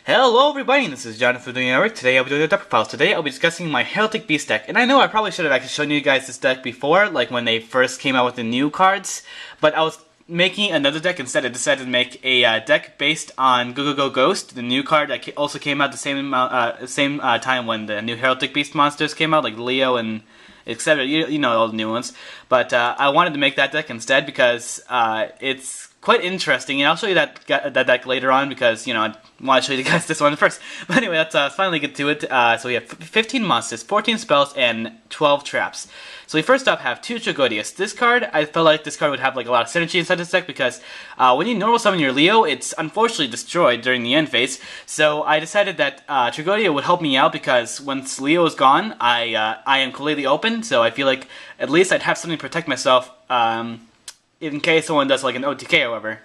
Hello everybody, this is John Doe doing Eric. Today I'll be doing a deck profiles. Today I'll be discussing my Heraldic Beast deck. And I know I probably should have actually shown you guys this deck before, like when they first came out with the new cards. But I was making another deck instead. I decided to make a deck based on Go Go Go Ghost, the new card that also came out the same time when the new Heraldic Beast monsters came out, like Leo and etc. You know all the new ones. But I wanted to make that deck instead because it's quite interesting, and I'll show you that deck later on because, you know, I want to show you guys this one first. But anyway, let's finally get to it. So we have 15 monsters, 14 spells, and 12 traps. So we first up have 2 Tragodius. This card, I felt like this card would have like a lot of synergy inside this deck because when you normal summon your Leo, it's unfortunately destroyed during the end phase. So I decided that Tragodia would help me out because once Leo is gone, I am completely open. So I feel like at least I'd have something to protect myself in case someone does like an OTK, however.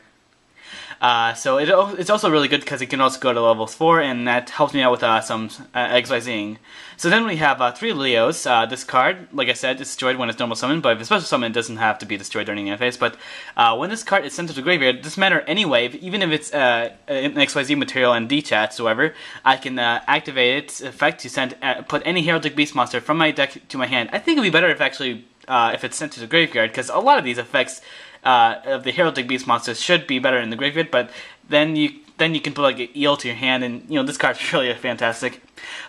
So it's also really good because it can also go to levels 4, and that helps me out with some XYZing. So then we have 3 Leos. This card, like I said, is destroyed when it's normal summon, but if it's special summon, it doesn't have to be destroyed during the end phase. But when this card is sent to the graveyard, it doesn't matter anyway, even if it's an XYZ material and D-chats, however, I can activate its effect to send put any Heraldic Beast monster from my deck to my hand. I think it would be better if actually if it's sent to the graveyard, because a lot of these effects of the Heraldic Beast monsters should be better in the graveyard, but then you can put like an eel to your hand, and you know this card's really fantastic.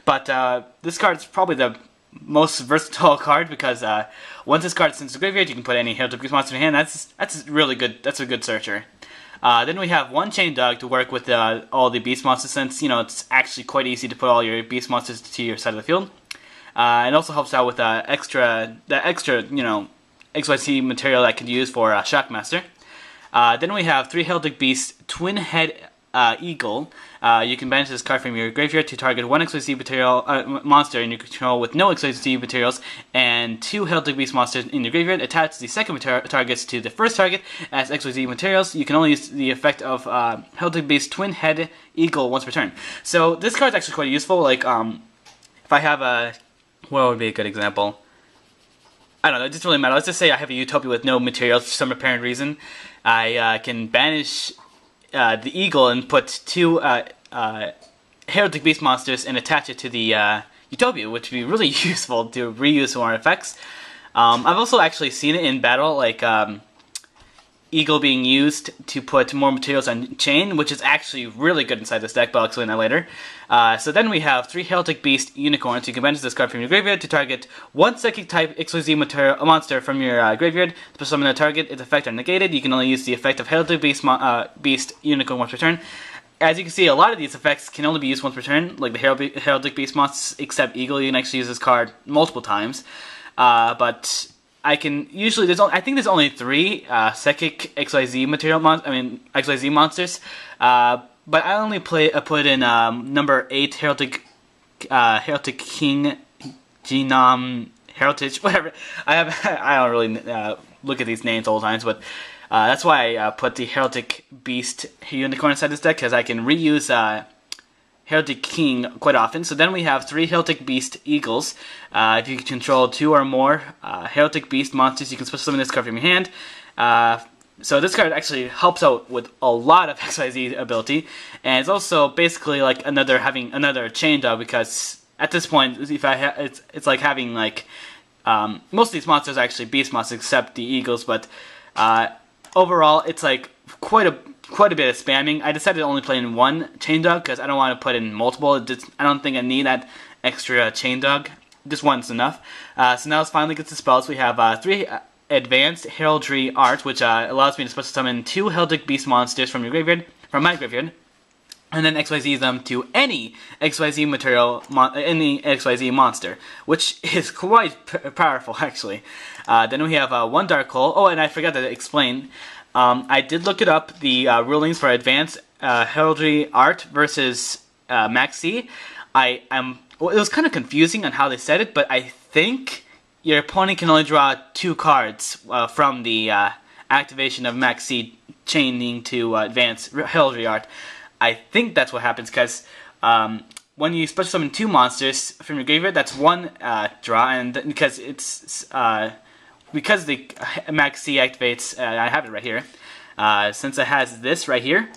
But this card's probably the most versatile card because once this card is sent to the graveyard, you can put any Heraldic Beast monster in your hand. That's really good. That's a good searcher. Then we have 1 Chain Dog to work with all the beast monsters, since you know it's actually quite easy to put all your beast monsters to your side of the field. It also helps out with extra you know, XYZ material that I could use for Shockmaster. Then we have 3 Heraldic Beasts, Twin Head Eagle. You can banish this card from your graveyard to target 1 XYZ material monster in your control with no XYZ materials, and 2 Heraldic Beast monsters in your graveyard. Attach the second targets to the first target as XYZ materials. You can only use the effect of Heraldic Beast, Twin Head Eagle once per turn. So this card is actually quite useful. Like if I have a what would be a good example? I don't know, it doesn't really matter. Let's just say I have a Utopia with no materials for some apparent reason. I can banish the Eagle and put 2 Heraldic Beast monsters and attach it to the Utopia, which would be really useful to reuse more effects. I've also actually seen it in battle, like Eagle being used to put more materials on Chain, which is actually really good inside this deck, but I'll explain that later. So then we have 3 Heraldic Beast Unicorns. You can banish this card from your graveyard to target 1 Psychic type XYZ monster from your graveyard. Special summon a target, its effect are negated. You can only use the effect of Heraldic Beast Unicorn once per turn. As you can see, a lot of these effects can only be used once per turn, like the Heraldic Beast monsters, except Eagle. You can actually use this card multiple times. But I can usually I think there's only 3 Psychic XYZ XYZ monsters. But I only put in number 8 Heraldic King Genome Heritage, whatever. I don't really look at these names all the times, but that's why I put the Heraldic Beast Unicorn inside this deck, because I can reuse Heraldic King quite often. So then we have 3 Heraldic Beast Eagles. If you control 2 or more Heraldic Beast monsters, you can special summon this card from your hand. So this card actually helps out with a lot of XYZ ability, and it's also basically like having another Chain Dog, because at this point, if it's like having like most of these monsters are actually beast monsters except the Eagles, but overall it's like quite a bit of spamming. I decided to only play in 1 Chain Dog because I don't want to put in multiple. I don't think I need that extra Chain Dog. Just one's enough. So now let's finally get to spells. We have 3 Advanced Heraldry Art, which allows me to special summon 2 Heraldic Beast monsters from my graveyard, and then XYZ them to any XYZ material, any XYZ monster, which is quite powerful actually. Then we have 1 Dark Hole. Oh, and I forgot to explain. I did look it up, the rulings for Advanced Heraldry Art versus Maxi. It was kind of confusing on how they said it, but I think your opponent can only draw 2 cards from the activation of Maxi chaining to Advanced Heraldry Art. I think that's what happens, because when you special summon 2 monsters from your graveyard, that's 1 draw, and because the Maxi activates, I have it right here, since it has this right here,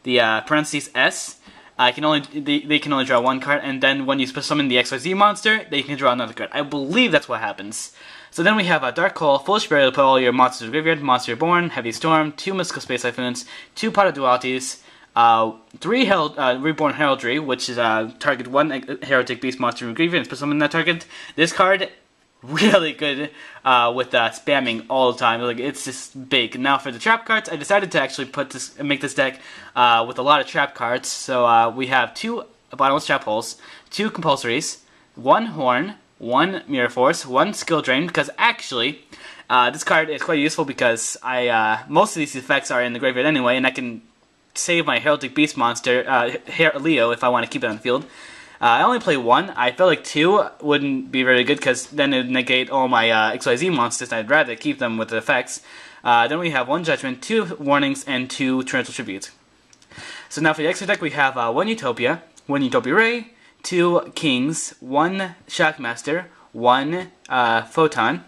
the parentheses S, They can only draw one card, and then when you summon the XYZ monster, they can draw another card. I believe that's what happens. So then we have a Dark Hole, Foolish Burial to put all your monsters in the graveyard, Monster Reborn, Heavy Storm, 2 Mystical Space Typhoons, 2 Pot of Dualities, 3 Reborn Heraldry, which is target 1 Heraldic Beast monster in the graveyard and put summon that target. This card, really good with spamming all the time. Like, it's just big. Now for the trap cards, I decided to actually make this deck with a lot of trap cards. So we have 2 bottomless trap holes, 2 compulsories, 1 horn, 1 mirror force, 1 skill drain. Because actually, this card is quite useful because most of these effects are in the graveyard anyway, and I can save my Heraldic Beast monster, Leo, if I want to keep it on the field. I only play 1. I feel like 2 wouldn't be very good because then it would negate all my XYZ monsters. I'd rather keep them with the effects. Then we have 1 Judgment, 2 Warnings, and 2 Torrential Tributes. So now for the extra deck, we have 1 Utopia, 1 Utopia Ray, 2 Kings, 1 Shockmaster, 1 Photon,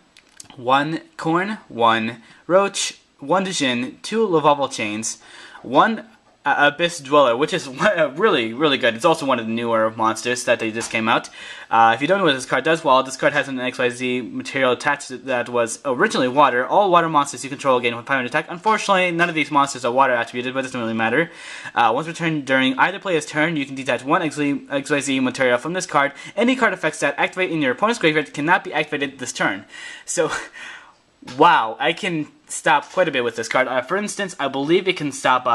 1 Corn, 1 Roach, 1 Djinn, 2 Lovable Chains, 1 Abyss Dweller, which is really, really good. It's also one of the newer monsters that they just came out. If you don't know what this card does, well, this card has an XYZ material attached that was originally water. All water monsters you control gain 500 attack. Unfortunately, none of these monsters are water attributed, but it doesn't really matter. Once returned during either player's turn, you can detach 1 XYZ material from this card. Any card effects that activate in your opponent's graveyard cannot be activated this turn. So, wow, I can stop quite a bit with this card. For instance, I believe it can stop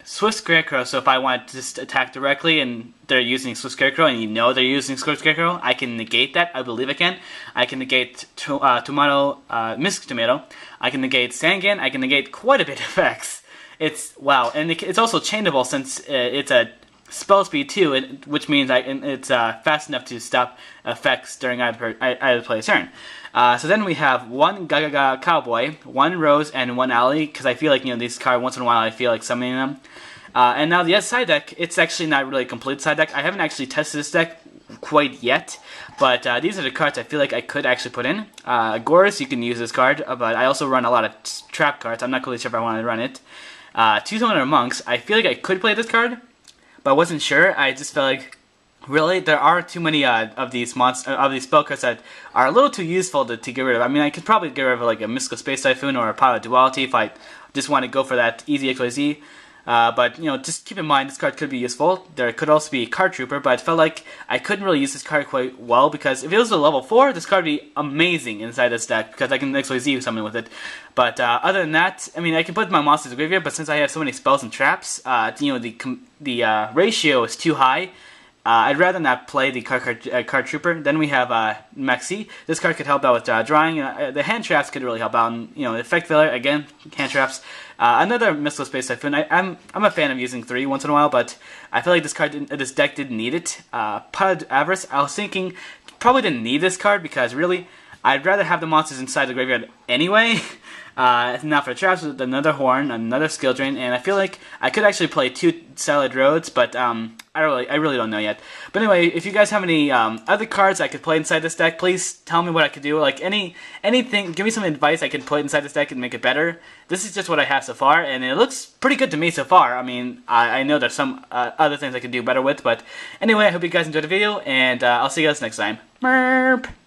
Swift Scarecrow, so if I want to just attack directly and they're using Swift Scarecrow and you know they're using Swift Scarecrow, I can negate that. I believe I can. I can negate Mystic Tomato. I can negate Sangan. I can negate quite a bit of effects. It's, wow. And it's also chainable since it's a spell speed too, which means it's fast enough to stop effects during either player's turn. So then we have 1 Gagaga Cowboy, 1 Rose, and 1 Alley, because I feel like, these cards, once in a while, I feel like summoning them. And now the side deck, it's actually not really a complete side deck. I haven't actually tested this deck quite yet, but these are the cards I feel like I could actually put in. Gorus, you can use this card, but I also run a lot of trap cards. I'm not really sure if I want to run it. 2 Summoner Monks, I feel like I could play this card, but I wasn't sure. I just felt like, really, there are too many of these spell cards that are a little too useful to get rid of. I mean, I could probably get rid of like a Mystical Space Typhoon or a Pot of Duality if I just want to go for that easy XYZ. But, just keep in mind, this card could be useful. There could also be Card Trooper, but I felt like I couldn't really use this card quite well, because if it was a level 4, this card would be amazing inside this deck, because I can XYZ something with it. But other than that, I mean, I can put my monsters in the graveyard, but since I have so many spells and traps, the ratio is too high. I'd rather not play the card Trooper. Then we have Maxi. This card could help out with drawing. The hand traps could really help out. And, Effect Filler, again, hand traps. Another Mystical Space Typhoon. I'm a fan of using 3 once in a while, but I feel like this deck didn't need it. Pod Avarice, I was thinking, probably didn't need this card because really, I'd rather have the monsters inside the graveyard anyway. Now for the traps, with another Horn, another Skill Drain, and I feel like I could actually play 2 Salad Roads, but I really don't know yet. But anyway, if you guys have any other cards I could play inside this deck, please tell me what I could do. Like anything, give me some advice I could put inside this deck and make it better. This is just what I have so far, and it looks pretty good to me so far. I mean, I know there's some other things I could do better with, but anyway, I hope you guys enjoyed the video, and I'll see you guys next time. Merp!